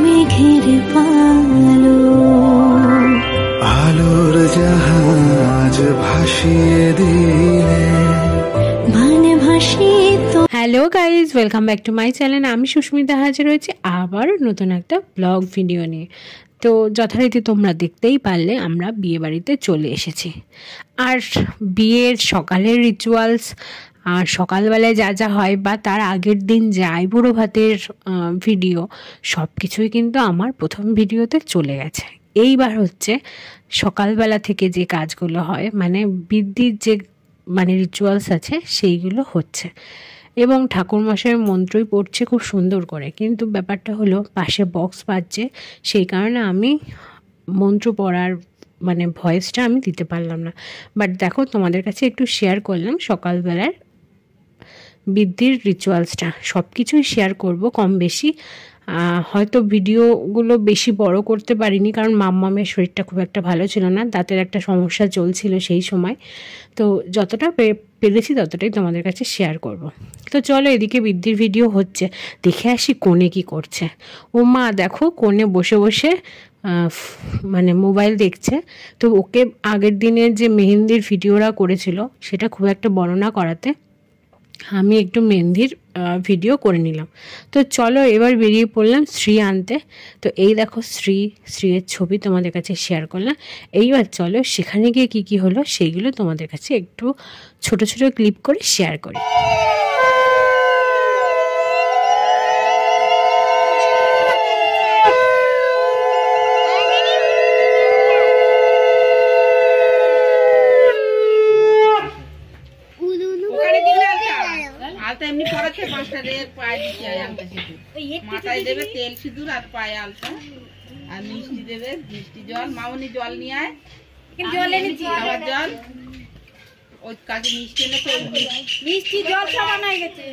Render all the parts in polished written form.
মেঘের পালো আলোর জাহাজ ভাসিয়ে দিলে মানে ভাসিয়ে তো। Hello guys, welcome back to my channel. আমি সুস্মিতা হাজির হয়েছি আবার নতুন একটা ব্লগ ভিডিও নিয়ে। তো যথারীতি তোমরা দেখতেই পারলে আমরা বিয়ে বাড়িতে চলে এসেছি। আর বিয়ের সকালের রিচুয়ালস আর সকালবেলায় যা যা হয় বা তার আগের দিন যে আইবুড়ো ভাতের ভিডিও সব কিছুই কিন্তু আমার প্রথম ভিডিওতে চলে গেছে। এইবার হচ্ছে সকালবেলা থেকে যে কাজগুলো হয়, মানে বৃদ্ধির যে রিচুয়ালস আছে সেইগুলো হচ্ছে এবং ঠাকুরমশাইয়ের মন্ত্রই পড়ছে খুব সুন্দর করে। কিন্তু ব্যাপারটা হলো পাশে বক্স বাজছে, সেই কারণে আমি মন্ত্র পড়ার ভয়েসটা আমি দিতে পারলাম না। বাট দেখো, তোমাদের কাছে একটু শেয়ার করলাম সকালবেলার বৃদ্ধির রিচুয়ালসটা। সব কিছুই শেয়ার করব কম বেশি। হয়তো ভিডিওগুলো বেশি বড় করতে পারিনি, কারণ মাম্মামের শরীরটা খুব একটা ভালো ছিল না, দাঁতের একটা সমস্যা চলছিল সেই সময়। তো যতটা পেরেছি ততটাই তোমাদের কাছে শেয়ার করব। তো চলো, এদিকে বৃদ্ধির ভিডিও হচ্ছে, দেখে আসি কোণে কি করছে। ও মা দেখো, কোণে বসে বসে মোবাইল দেখছে। তো ওকে আগের দিনের যে মেহেন্দির ভিডিওরা করেছিল সেটা খুব একটা বর্ণনা করাতে আমি একটু মেহেন্দির ভিডিও করে নিলাম। তো চলো এবার বেরিয়ে পড়লাম শ্রী আনতে। তো এই দেখো শ্রীয়ের ছবি তোমাদের কাছে শেয়ার করলাম। এইবার চলো সেখানে গিয়ে কী কী হলো সেইগুলো তোমাদের কাছে একটু ছোট ছোট ক্লিপ করে শেয়ার করি। এমনি পড়াচ্ছে পাঁচটা পায়ে দিচ্ছে মাথায় দেবে তেল সিঁদুর আর পায়ে আলতা আর মিষ্টি দেবে, মিষ্টি জল। মামনি জল নিয়ে আয়, খাবার জল। ওই কাছে মিষ্টি এনে তো মিষ্টি জল সব আনা গেছে।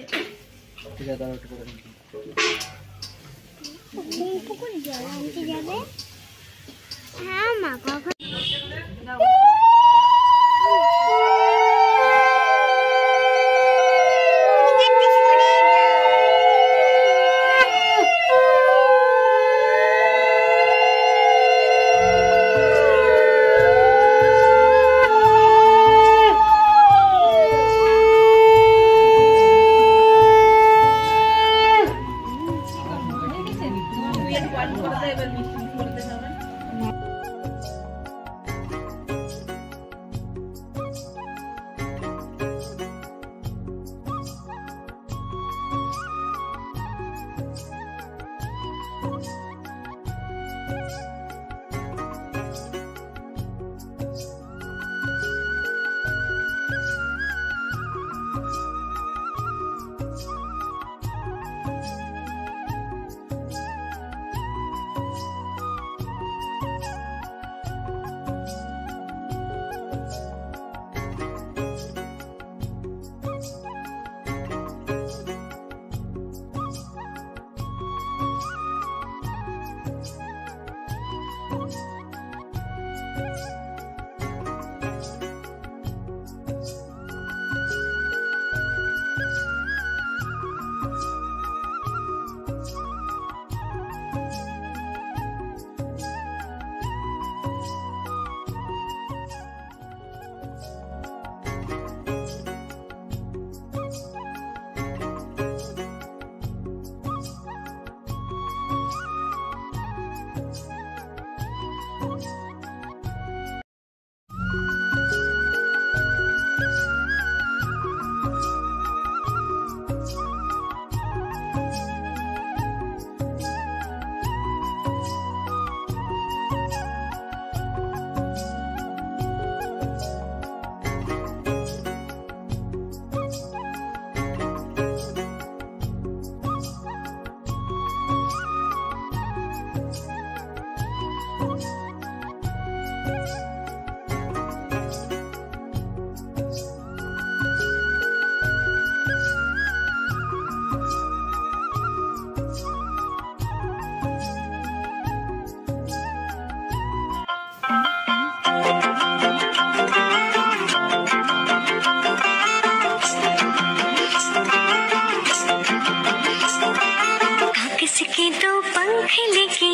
किसके तो पंख लेके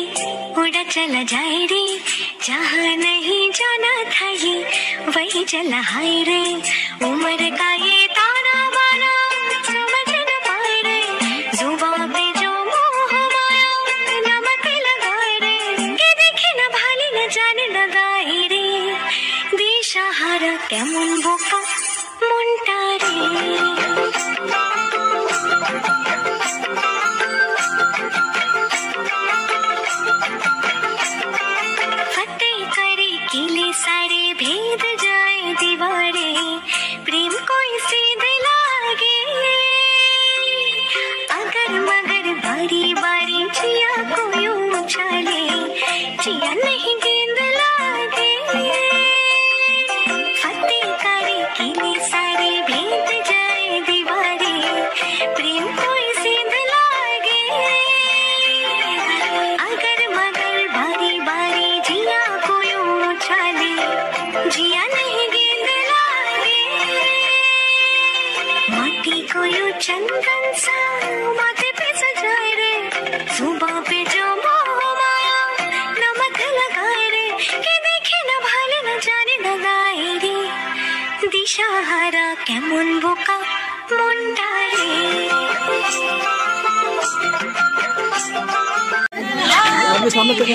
उड़ा चला जाए रे, जहाँ नहीं जाना था ये वही चला हाय रे। उम्र का ये ताना बाना समझ न पाए रे, जुबान पे जो मोह माया नमक लगाए रे, के देखे न भाली न जाने लगाए रे, दिशाहारा केमन बोका মনটা রে। सारे भेद जाए दीवारे, प्रेम कोई सीध लागे, अगर मगर बारी बारी जिया को यूं उछाले, जिया नहीं गेंद लागे। फतेह करे किले सारे भेद जाए दीवारे, प्रेम कोई सीध लागे, अगर मगर बारी बारी जिया को यूं उछाले, जिया नहीं गेंद लागे। माटी को यूं चंदन सा माथे पे सजाए रे, जुबां पे जो मोह माया नमक लगाए रे, के देखे न भाले न जाने लगाए रे, दिशाहारा केमन बोका মনটা রে। আপনি সামনে থেকে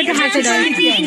একটু হাতে দাও, তেল